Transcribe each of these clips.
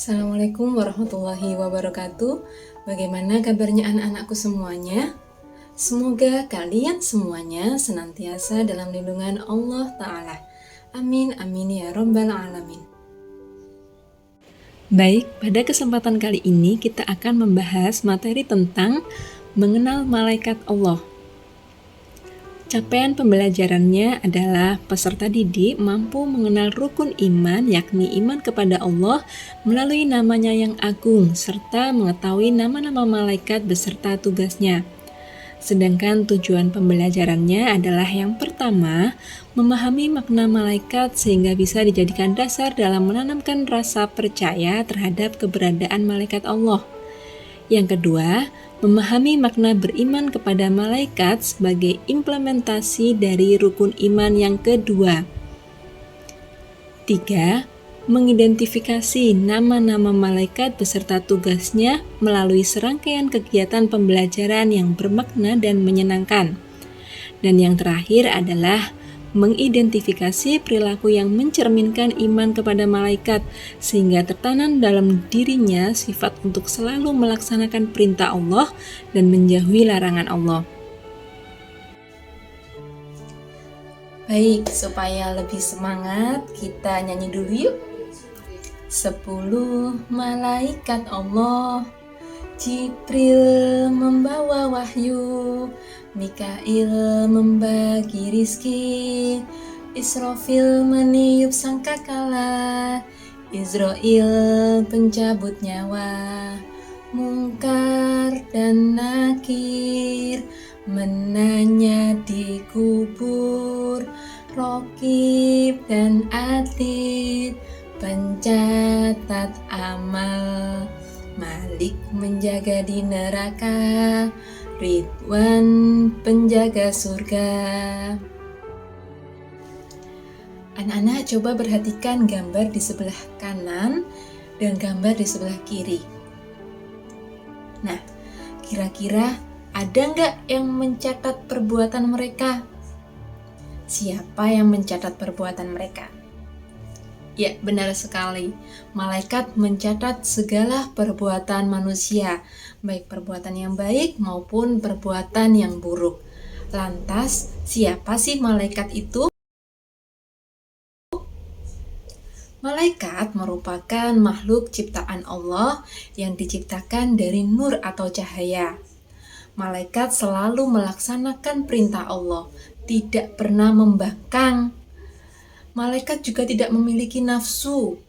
Assalamualaikum warahmatullahi wabarakatuh. Bagaimana kabarnya anak-anakku semuanya? Semoga kalian semuanya senantiasa dalam lindungan Allah Ta'ala. Amin, amin ya rabbal alamin. Baik, pada kesempatan kali ini kita akan membahas materi tentang mengenal malaikat Allah. Capaian pembelajarannya adalah peserta didik mampu mengenal rukun iman, yakni iman kepada Allah melalui namanya yang agung, serta mengetahui nama-nama malaikat beserta tugasnya. Sedangkan tujuan pembelajarannya adalah yang pertama, memahami makna malaikat sehingga bisa dijadikan dasar dalam menanamkan rasa percaya terhadap keberadaan malaikat Allah. Yang kedua, memahami makna beriman kepada malaikat sebagai implementasi dari rukun iman yang kedua. 3. Mengidentifikasi nama-nama malaikat beserta tugasnya melalui serangkaian kegiatan pembelajaran yang bermakna dan menyenangkan. Dan yang terakhir adalah mengidentifikasi perilaku yang mencerminkan iman kepada malaikat sehingga tertanam dalam dirinya sifat untuk selalu melaksanakan perintah Allah dan menjauhi larangan Allah. Baik, supaya lebih semangat, kita nyanyi dulu yuk. 10 malaikat Allah, Jibril membawa wahyu, Mikail membagi rizki, Israfil meniup sangkakala, Israil pencabut nyawa, Mungkar dan Nakir menanya di kubur, Rokib dan Atid pencatat amal, Malik menjaga di neraka, Ridwan penjaga surga. Anak-anak coba perhatikan gambar di sebelah kanan dan gambar di sebelah kiri. Nah, kira-kira ada nggak yang mencatat perbuatan mereka? Siapa yang mencatat perbuatan mereka? Ya, benar sekali. Malaikat mencatat segala perbuatan manusia, baik perbuatan yang baik maupun perbuatan yang buruk. Lantas, siapa sih malaikat itu? Malaikat merupakan makhluk ciptaan Allah yang diciptakan dari nur atau cahaya. Malaikat selalu melaksanakan perintah Allah, tidak pernah membangkang. Malaikat juga tidak memiliki nafsu,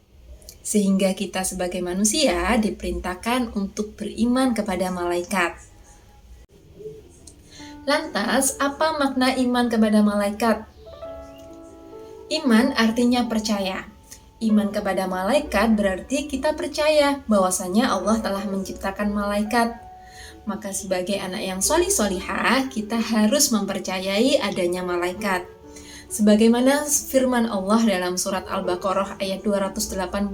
sehingga kita sebagai manusia diperintahkan untuk beriman kepada malaikat. Lantas, apa makna iman kepada malaikat? Iman artinya percaya. Iman kepada malaikat berarti kita percaya bahwasanya Allah telah menciptakan malaikat. Maka sebagai anak yang sholih-sholihah, kita harus mempercayai adanya malaikat. Sebagaimana firman Allah dalam surat Al-Baqarah ayat 285,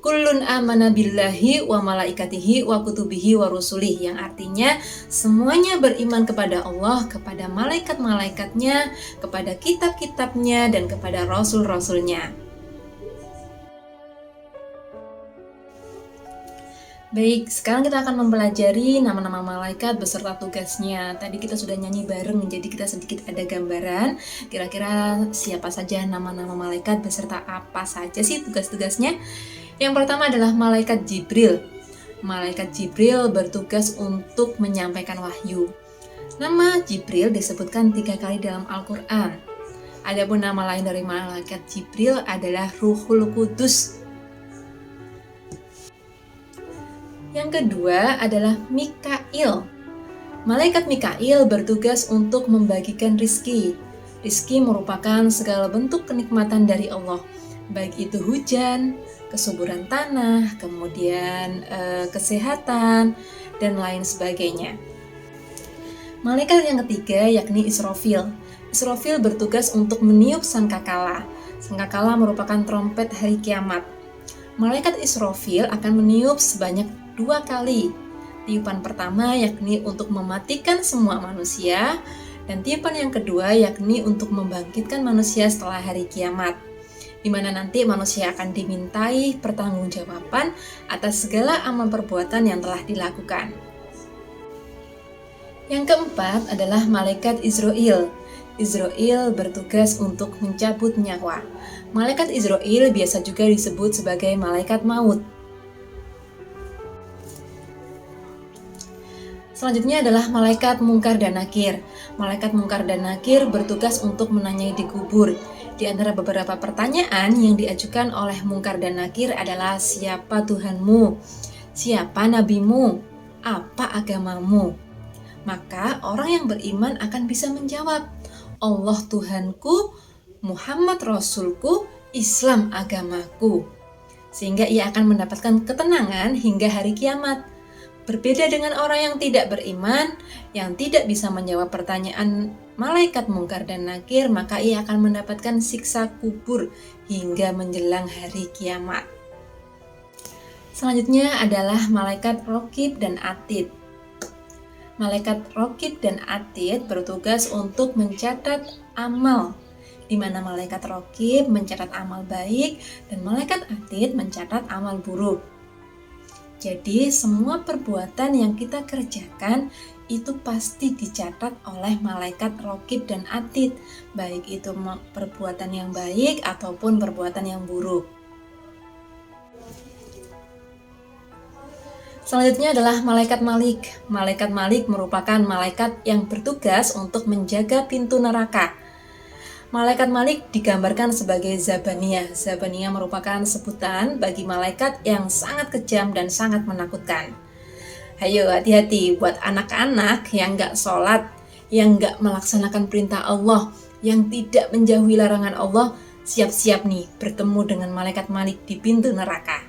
Kullun amana billahi wa malaikatihi wa kutubihi wa rusulih, yang artinya semuanya beriman kepada Allah, kepada malaikat-malaikatnya, kepada kitab-kitabnya, dan kepada rasul-rasulnya. Baik, sekarang kita akan mempelajari nama-nama malaikat beserta tugasnya. Tadi kita sudah nyanyi bareng, jadi kita sedikit ada gambaran. Kira-kira siapa saja nama-nama malaikat beserta apa saja sih tugas-tugasnya? Yang pertama adalah malaikat Jibril. Malaikat Jibril bertugas untuk menyampaikan wahyu. Nama Jibril disebutkan 3 kali dalam Al-Quran. Adapun nama lain dari malaikat Jibril adalah Ruhul Qudus. Yang kedua adalah Mikail. Malaikat Mikail bertugas untuk membagikan rizki. Rizki merupakan segala bentuk kenikmatan dari Allah, baik itu hujan, kesuburan tanah, kemudian kesehatan, dan lain sebagainya. Malaikat yang ketiga yakni Israfil. Israfil bertugas untuk meniup sangkakala. Sangkakala merupakan trompet hari kiamat. Malaikat Israfil akan meniup sebanyak 2 kali. Tiupan pertama yakni untuk mematikan semua manusia, dan tiupan yang kedua yakni untuk membangkitkan manusia setelah hari kiamat. di mana nanti manusia akan dimintai pertanggungjawaban atas segala amal perbuatan yang telah dilakukan. Yang keempat adalah malaikat Israel. Israel bertugas untuk mencabut nyawa. Malaikat Israel biasa juga disebut sebagai malaikat maut. Selanjutnya adalah malaikat Mungkar dan Nakir. Malaikat Mungkar dan Nakir bertugas untuk menanyai di kubur. Di antara beberapa pertanyaan yang diajukan oleh Mungkar dan Nakir adalah siapa Tuhanmu? Siapa nabimu? Apa agamamu? Maka orang yang beriman akan bisa menjawab, Allah Tuhanku, Muhammad Rasulku, Islam agamaku. Sehingga ia akan mendapatkan ketenangan hingga hari kiamat. Berbeda dengan orang yang tidak beriman, yang tidak bisa menjawab pertanyaan malaikat Mungkar dan Nakir, maka ia akan mendapatkan siksa kubur hingga menjelang hari kiamat. Selanjutnya adalah malaikat Raqib dan Atid. Malaikat Raqib dan Atid bertugas untuk mencatat amal, di mana malaikat Raqib mencatat amal baik dan malaikat Atid mencatat amal buruk. Jadi semua perbuatan yang kita kerjakan itu pasti dicatat oleh malaikat Raqib dan Atid, baik itu perbuatan yang baik ataupun perbuatan yang buruk. Selanjutnya adalah malaikat Malik. Malaikat Malik merupakan malaikat yang bertugas untuk menjaga pintu neraka. Malaikat Malik digambarkan sebagai Zabaniyah. Zabaniyah merupakan sebutan bagi malaikat yang sangat kejam dan sangat menakutkan. Ayo hati-hati buat anak-anak yang gak sholat, yang gak melaksanakan perintah Allah, yang tidak menjauhi larangan Allah, siap-siap nih bertemu dengan malaikat Malik di pintu neraka.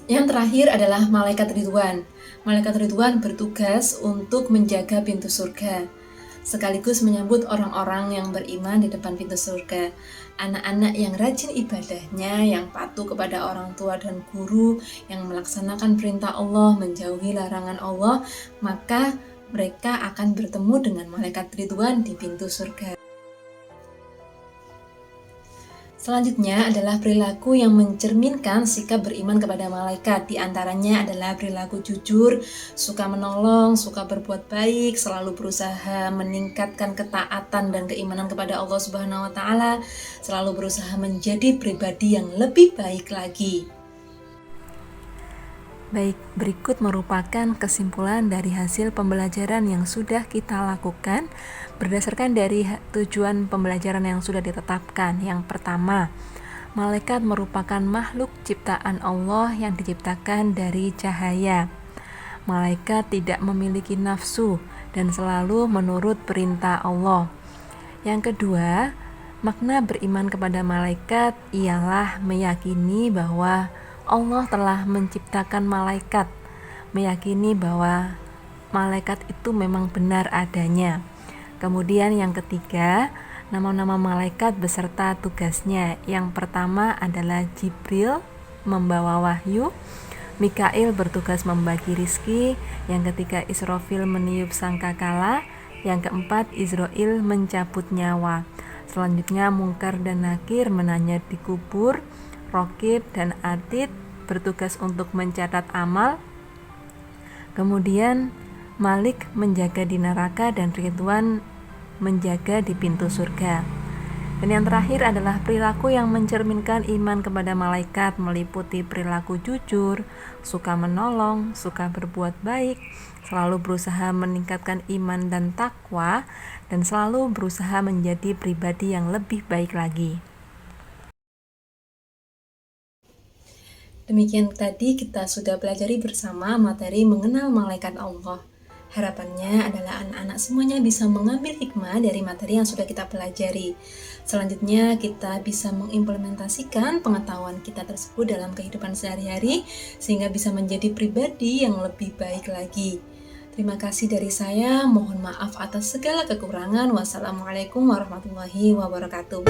Yang terakhir adalah malaikat Ridwan. Malaikat Ridwan bertugas untuk menjaga pintu surga, sekaligus menyambut orang-orang yang beriman di depan pintu surga. Anak-anak yang rajin ibadahnya, yang patuh kepada orang tua dan guru, yang melaksanakan perintah Allah, menjauhi larangan Allah, maka mereka akan bertemu dengan malaikat Ridwan di pintu surga. Selanjutnya adalah perilaku yang mencerminkan sikap beriman kepada malaikat. Di antaranya adalah perilaku jujur, suka menolong, suka berbuat baik, selalu berusaha meningkatkan ketaatan dan keimanan kepada Allah Subhanahu wa taala, selalu berusaha menjadi pribadi yang lebih baik lagi. Baik, berikut merupakan kesimpulan dari hasil pembelajaran yang sudah kita lakukan berdasarkan dari tujuan pembelajaran yang sudah ditetapkan. Yang pertama, malaikat merupakan makhluk ciptaan Allah yang diciptakan dari cahaya. Malaikat tidak memiliki nafsu dan selalu menurut perintah Allah. Yang kedua, makna beriman kepada malaikat ialah meyakini bahwa Allah telah menciptakan malaikat, meyakini bahwa malaikat itu memang benar adanya. Kemudian yang ketiga, nama-nama malaikat beserta tugasnya. Yang pertama adalah Jibril, membawa wahyu. Mikail bertugas membagi rizki. Yang ketiga, Israfil meniup sangkakala. Yang keempat, Israel mencabut nyawa. Selanjutnya, Mungkar dan Nakir menanya di kubur. Raqib dan Atid bertugas untuk mencatat amal. Kemudian Malik menjaga di neraka dan Ridwan menjaga di pintu surga. Dan yang terakhir adalah perilaku yang mencerminkan iman kepada malaikat, meliputi perilaku jujur, suka menolong, suka berbuat baik, selalu berusaha meningkatkan iman dan takwa, dan selalu berusaha menjadi pribadi yang lebih baik lagi. Demikian tadi kita sudah pelajari bersama materi mengenal malaikat Allah. Harapannya adalah anak-anak semuanya bisa mengambil hikmah dari materi yang sudah kita pelajari. Selanjutnya kita bisa mengimplementasikan pengetahuan kita tersebut dalam kehidupan sehari-hari sehingga bisa menjadi pribadi yang lebih baik lagi. Terima kasih dari saya, mohon maaf atas segala kekurangan. Wassalamualaikum warahmatullahi wabarakatuh.